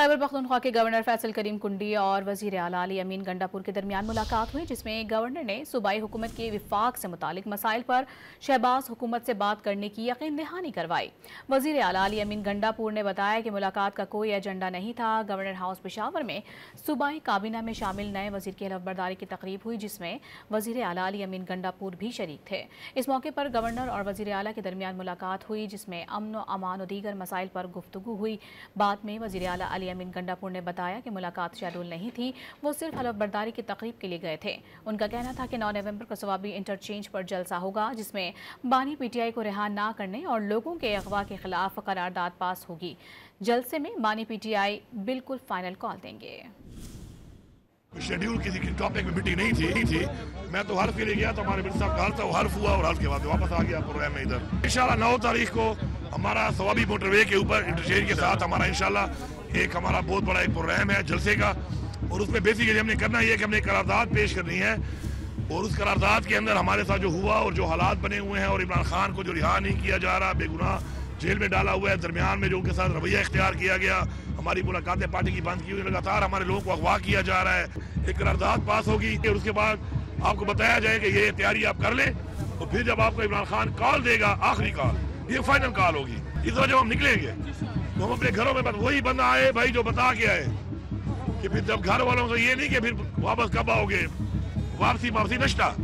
खैबर पख्तूनख्वा के गवर्नर फैसल करीम कुंडी और वजीर आला अली अमीन गंडापुर के दरमियान मुलाकात हुई, जिसमें गवर्नर ने सूबाई हुकूमत के विफाक से मुतालिक मसाइल पर शहबाज हुकूमत से बात करने की यकीन दहानी करवाई। वजीर आला अली अमीन गंडापुर ने बताया कि मुलाकात का कोई एजेंडा नहीं था। गवर्नर हाउस पेशावर में सूबाई काबीना में शामिल नए वजीर की हलफबरदारी की तकरीब हुई, जिसमें वजीर आला अली अमीन गंडापुर भी शरीक थे। इस मौके पर गवर्नर और वजीर आला के दरमियान मुलाकात हुई, जिसमें अमन व अमान और दीगर मसाइल पर गुफ्तगू हुई। बाद में वजीर आला अली अमीन गंडापुर ने बताया कि मुलाकात शेड्यूल नहीं थी, वो सिर्फ हलफबरदारी की तकरीब के लिए गए थे। उनका कहना था कि 9 नवंबर को सवाबी इंटरचेंज पर जलसा होगा, जिसमें बानी पीटीआई को रिहा ना करने और लोगों के अगवा के खिलाफ करारदाद पास होगी। जलसे में बानी पीटीआई बिल्कुल फाइनल कॉल देंगे। शेड्यूल किसी टॉपिक में मीटिंग नहीं थी। मैं तो हल्फ के लिए गया, तो हमारे मिर्जा साहब कहा था, वो हल्फ हुआ और हल्फ के बाद वापस आ गया प्रोग्राम में इधर। इंशाल्लाह 9 तारीख को हमारा सवाबी मोटरवे के ऊपर इंटरचेंज के साथ हमारा इंशाल्लाह एक हमारा बहुत बड़ा एक प्रोग्राम है जलसे का, और उसमें बेसिकली हमने करना ये है कि हमने करारदाद पेश करनी है, और उस करारदाद के अंदर हमारे साथ जो हुआ और जो हालात बने हुए हैं, और इमरान खान को जो रिहा नहीं किया जा रहा, बेगुनाह जेल में डाला हुआ है, दरमियान में जो उनके साथ रवैया इख्तियार किया गया, हमारी मुलाकातें पार्टी की बंद की हुई, लगातार हमारे लोगों को अगवा किया जा रहा है। एक करारदाद पास होगी और उसके बाद आपको बताया जाए कि ये तैयारी आप कर ले, और फिर जब आपको इमरान खान कॉल देगा, आखिरी कॉल, ये फाइनल कॉल होगी। इस वजह हम निकलेंगे तो हम अपने घरों में वही बंदा आए भाई जो बता के आए, कि फिर जब घर वालों से ये नहीं कि फिर वापस कब आओगे, वापसी नश्ता।